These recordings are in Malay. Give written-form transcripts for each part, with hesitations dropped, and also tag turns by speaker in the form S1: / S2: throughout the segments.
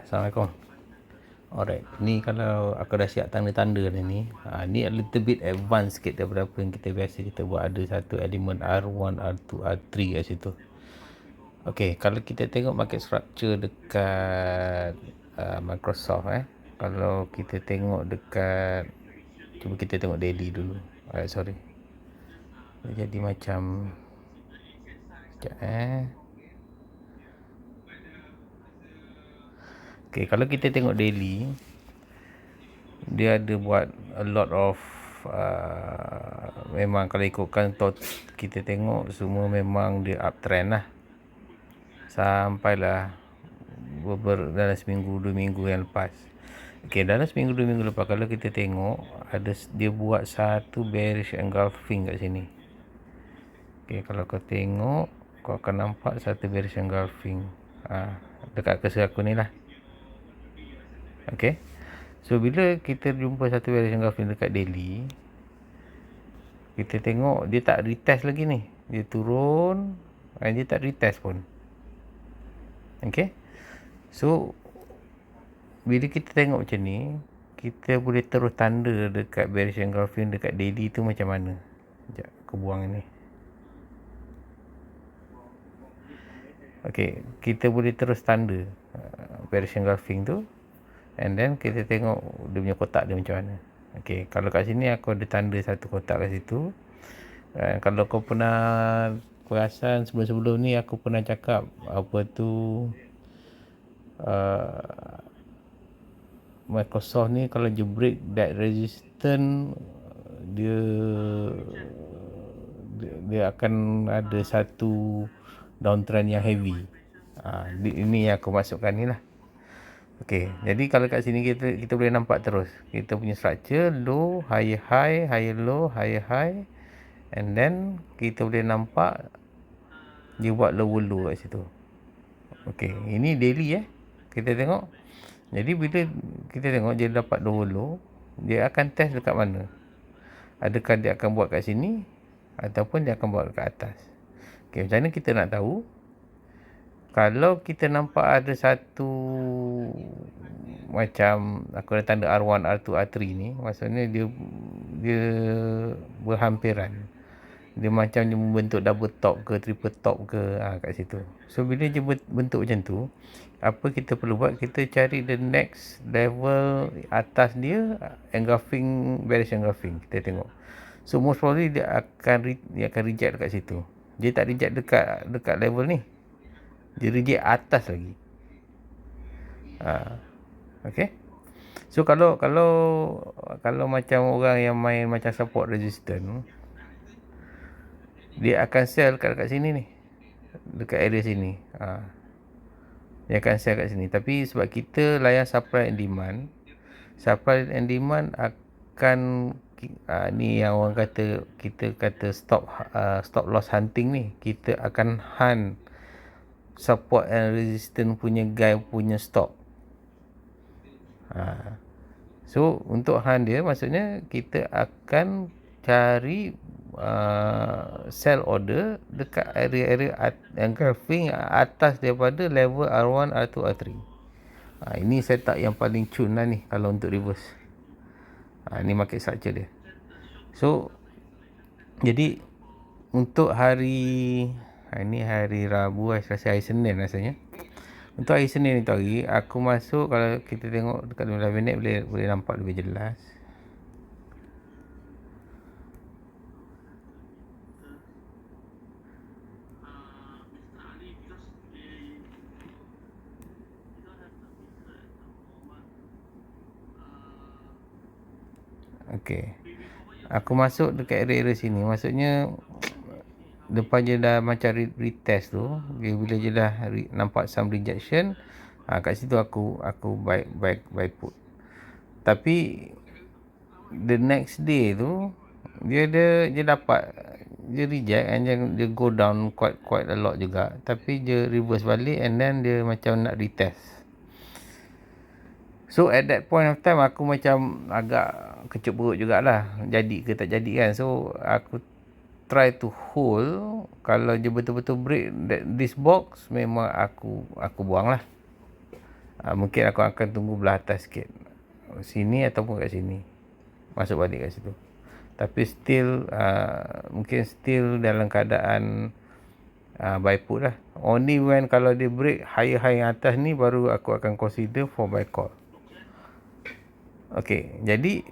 S1: Assalamualaikum. Alright, ni kalau aku dah siap tanda-tanda ni. Ni a little bit advance sikit daripada apa yang kita biasa kita buat. Ada satu elemen R1, R2, R3 kat situ. Okay, kalau kita tengok market structure dekat Microsoft kalau kita tengok dekat, cuba kita tengok daily dulu. Alright, sorry. Dia jadi macam sekejap Okay, kalau kita tengok daily, dia ada buat a lot of memang kalau ikutkan kita tengok semua memang dia uptrend lah sampailah dalam seminggu 2 minggu yang lepas. Okay, dalam seminggu 2 minggu lepas kalau kita tengok dia buat satu bearish engulfing kat sini. Okay, kalau kau tengok kau akan nampak satu bearish engulfing dekat cursor aku ni lah. Okay, so bila kita jumpa satu bearish engulfing dekat daily, kita tengok dia tak retest lagi ni. Dia turun dan dia tak retest pun. Okay, so bila kita tengok macam ni, kita boleh terus tanda dekat bearish engulfing dekat daily tu macam mana. Sekejap, aku buang ni. Okay, kita boleh terus tanda bearish engulfing tu, and then kita tengok dia punya kotak dia macam mana. Okay, kalau kat sini aku ada tanda satu kotak kat situ. Kalau kau pernah perasan sebelum-sebelum ni aku pernah cakap apa tu Microsoft ni kalau je break that resistance, dia akan ada satu downtrend yang heavy. Ini yang aku masukkan ni lah. Okay, jadi kalau kat sini kita boleh nampak terus kita punya structure low, higher high, higher low, higher high, and then kita boleh nampak dia buat lower low kat situ. Okay, ini daily kita tengok. Jadi bila kita tengok dia dapat lower low, dia akan test dekat mana. Adakah dia akan buat kat sini ataupun dia akan buat dekat atas. Okay, macam mana kita nak tahu? Kalau kita nampak ada satu macam aku dah tanda R1, R2, R3 ni, maksudnya dia berhampiran. Dia macam dia membentuk double top ke triple top ke kat situ. So bila dia bentuk macam tu, apa kita perlu buat? Kita cari the next level atas dia, engulfing, bearish engulfing. Kita tengok. So most probably dia akan reject dekat situ. Dia tak reject dekat level ni. Dia reject atas lagi. Okay. So kalau macam orang yang main macam support resistance, dia akan sell dekat sini ni. Dekat area sini. Dia akan sell kat sini. Tapi sebab kita layan supply and demand, supply and demand akan ni yang orang kata, kita kata stop loss hunting ni. Kita akan hunt support and resistance punya guide punya stop. So untuk hunt dia maksudnya kita akan cari sell order dekat area-area engulfing atas daripada level R1, R2, R3. Ini setup yang paling cun lah ni kalau untuk reverse. Ni market structure dia. So jadi untuk hari ini hari Rabu, saya rasa hari Senin rasanya. Untuk hari Senin itu hari, aku masuk, kalau kita tengok dekat 15 minit boleh nampak lebih jelas. Okay, aku masuk dekat area sini, maksudnya lepas je dah macam retest tu, bila je dah nampak some rejection, kat situ aku buy put. Tapi the next day tu dia dapat, dia reject and dia go down quite a lot juga, tapi dia reverse balik and then dia macam nak retest. So at that point of time aku macam agak kecut perut jugalah, jadi ke tak jadi kan. So aku try to hold. Kalau dia betul-betul break this box, memang aku buang lah. Mungkin aku akan tunggu belah atas sikit, sini ataupun kat sini, masuk balik kat situ. Tapi still mungkin still dalam keadaan buy put lah. Only when kalau dia break high yang atas ni baru aku akan consider for buy call. Okay, jadi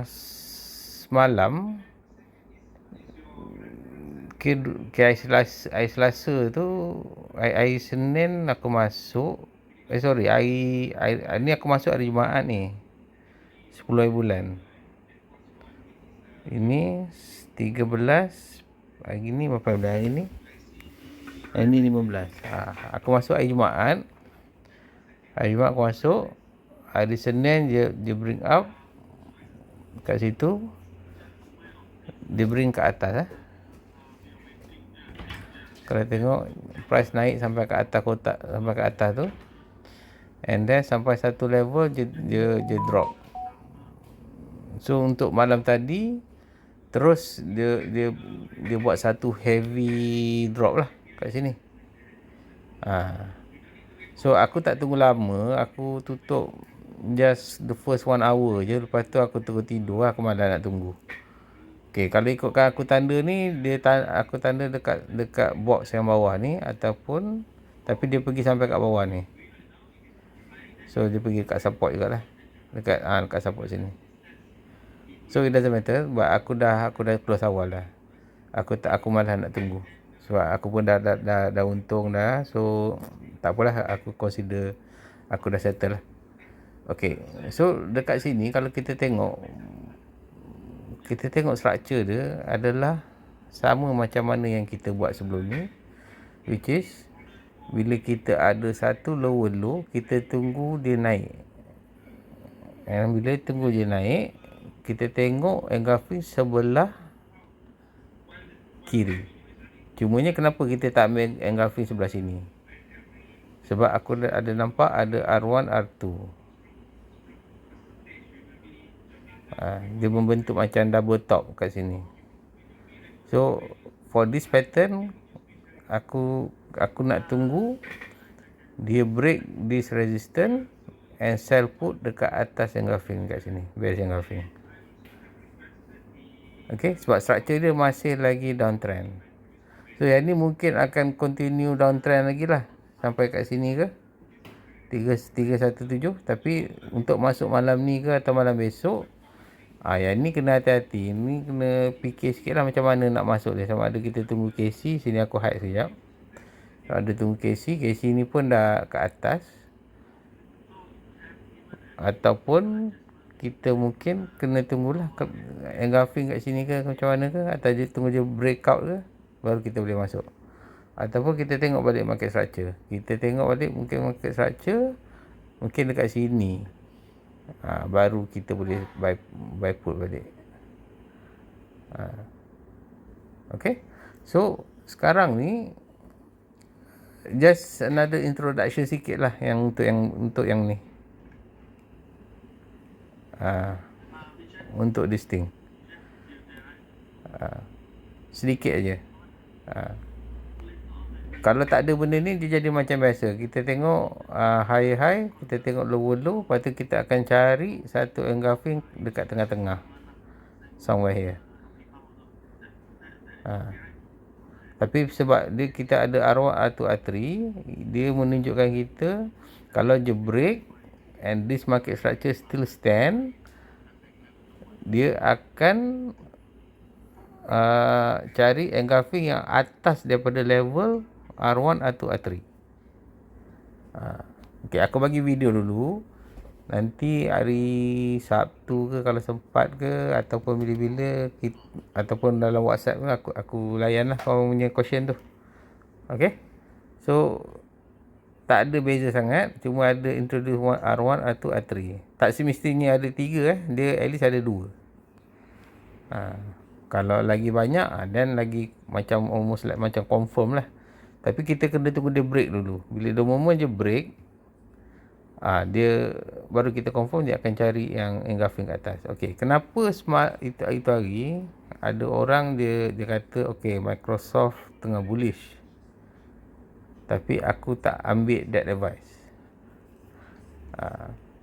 S1: semalam hari Selasa tu, hari Senin aku masuk, hari ni aku masuk hari Jumaat ni, 10 hari bulan. Ini 13, hari ni berapa bulan hari ni? Hari ni 15. Aku masuk hari Jumaat. Hari Jumaat aku masuk. Hari Senin dia bring up kat situ. Dia bring ke atas. Kalau tengok price naik sampai ke atas kotak, sampai ke atas tu. And then sampai satu level dia drop. So untuk malam tadi terus dia buat satu heavy drop lah kat sini. So aku tak tunggu lama, aku tutup just the first 1 hour je. Lepas tu aku terus tidur, aku malas nak tunggu. Okay, kalau ikutkan aku tanda ni, aku tanda dekat box yang bawah ni, ataupun tapi dia pergi sampai kat bawah ni. So dia pergi kat support jugalah. Dekat support sini. So it doesn't matter, but aku dah close awal dah. Aku malas nak tunggu. Sebab aku pun dah untung dah. So tak apalah, aku consider aku dah settle lah. Okay, so dekat sini kalau kita tengok structure dia adalah sama macam mana yang kita buat sebelum ni, which is bila kita ada satu lower low, kita tunggu dia naik. Dan bila tunggu dia naik, kita tengok engulfing sebelah kiri. Cumanya kenapa kita tak ambil engulfing sebelah sini? Sebab aku ada nampak ada R1, R2. Dia membentuk macam double top kat sini. So for this pattern, aku nak tunggu dia break this resistance and sell put dekat atas engulfing kat sini, bearish engulfing. Okay, sebab structure dia masih lagi downtrend. So yang ni mungkin akan continue downtrend lagi lah sampai kat sini ke 317. Tapi untuk masuk malam ni ke atau malam besok, yang ni kena hati-hati. Ni kena fikir sikit lah macam mana nak masuk dia. Sama ada kita tunggu KC, sini aku hide sekejap. Kalau ada tunggu KC ni pun dah ke atas, ataupun kita mungkin kena tunggulah engulfing kat sini ke macam mana ke, atau dia tunggu dia breakout ke, baru kita boleh masuk. Ataupun kita tengok balik market structure. Kita tengok balik mungkin market structure mungkin dekat sini, baru kita boleh buy put balik. Okay, so sekarang ni just another introduction sikit lah yang untuk yang ni, untuk this thing, sedikit aja. Kalau tak ada benda ni, dia jadi macam biasa. Kita tengok high, kita tengok low, lepas tu kita akan cari satu engulfing dekat tengah-tengah, somewhere here. Tapi sebab kita ada R1, R2, R3, dia menunjukkan kita kalau je break and this market structure still stand, dia akan cari engulfing yang atas daripada level R1, R2, R3. Okay, aku bagi video dulu. Nanti hari Sabtu ke kalau sempat ke, ataupun bila-bila ataupun dalam WhatsApp ke, aku layan lah kau punya question tu. Okay, so tak ada beza sangat, cuma ada introduce R1, R2, R3. Tak semestinya ada 3 dia at least ada 2. Kalau lagi banyak, dan lagi macam almost like macam confirm lah. Tapi kita kena tunggu dia break dulu. Bila the moment je break, dia baru kita confirm dia akan cari yang engulfing kat atas. Okey, kenapa itu hari ada orang dia kata okey, Microsoft tengah bullish. Tapi aku tak ambil that advice.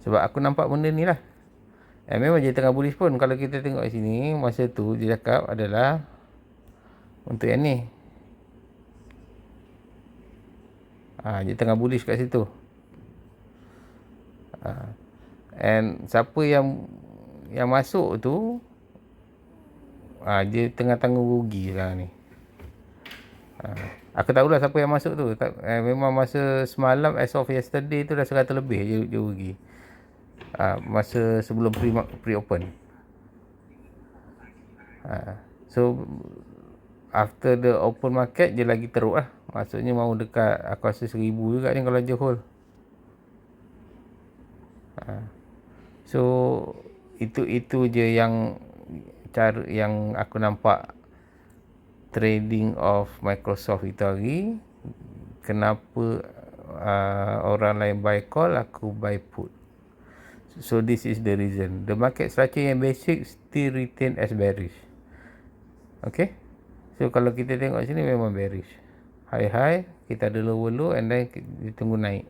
S1: Sebab aku nampak benda ni lah. Memang dia tengah bullish pun. Kalau kita tengok sini, masa tu dia cakap adalah untuk yang ni. Dia tengah bullish kat situ. And siapa yang masuk tu, dia tengah tanggung rugi sekarang ni. Aku tahulah siapa yang masuk tu. Memang masa semalam, as of yesterday tu dah 100 lebih je rugi. Masa sebelum pre-open. So after the open market dia lagi teruk lah. Maksudnya mau dekat, aku rasa 1000 juga ni kalau je hold. So itu je yang cara yang aku nampak trading of Microsoft itu hari. Kenapa orang lain buy call, aku buy put. So this is the reason. The market structure yang basic still retain as bearish. Okay. So kalau kita tengok sini memang bearish. High kita ada low and then kita tunggu naik.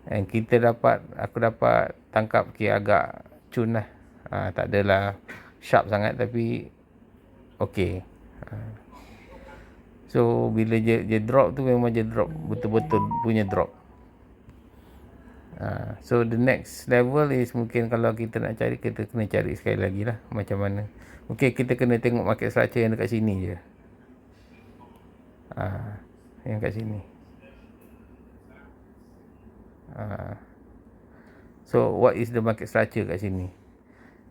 S1: And aku dapat tangkap agak cun lah. Tak adalah sharp sangat tapi okay. So bila dia drop tu memang dia drop betul-betul punya drop. So the next level is mungkin kalau kita nak cari, kita kena cari sekali lagi lah macam mana. Mungkin kita kena tengok market structure yang dekat sini je. Yang kat sini. So what is the market structure kat sini?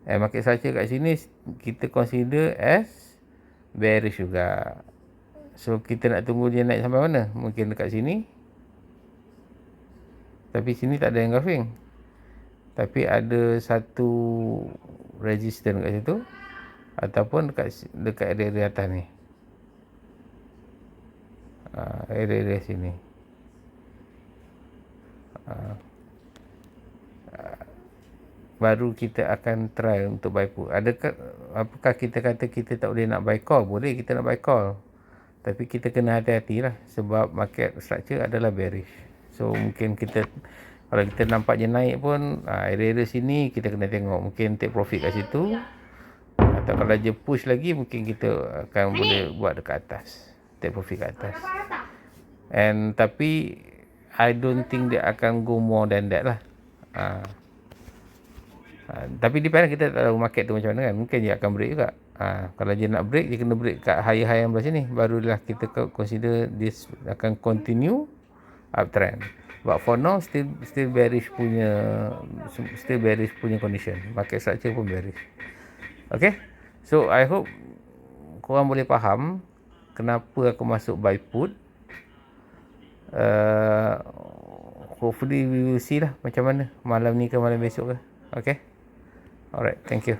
S1: Market structure kat sini kita consider as bearish juga. So kita nak tunggu dia naik sampai mana? Mungkin dekat sini. Tapi sini tak ada engulfing. Tapi ada satu resistance kat situ. Ataupun dekat area atas ni. Area sini. Baru kita akan try untuk buy put. Apakah kita kata kita tak boleh nak buy call? Boleh kita nak buy call. Tapi kita kena hati-hati lah. Sebab market structure adalah bearish. So mungkin kalau kita nampak je naik pun, area-area sini kita kena tengok. Mungkin take profit kat situ. Atau kalau dia push lagi, mungkin kita akan boleh buat dekat atas. Take profit kat atas. Tapi I don't think dia akan go more than that lah. Tapi depend kita tak tahu market tu macam mana kan. Mungkin dia akan break juga. Kalau dia nak break, dia kena break kat high-high yang belah sini. Barulah kita consider this akan continue uptrend. But for now still bearish punya condition. Market structure pun bearish. Okay. So I hope korang boleh faham kenapa aku masuk buy put. Hopefully we will see lah macam mana malam ni ke malam besok ke. Okay. Alright, thank you.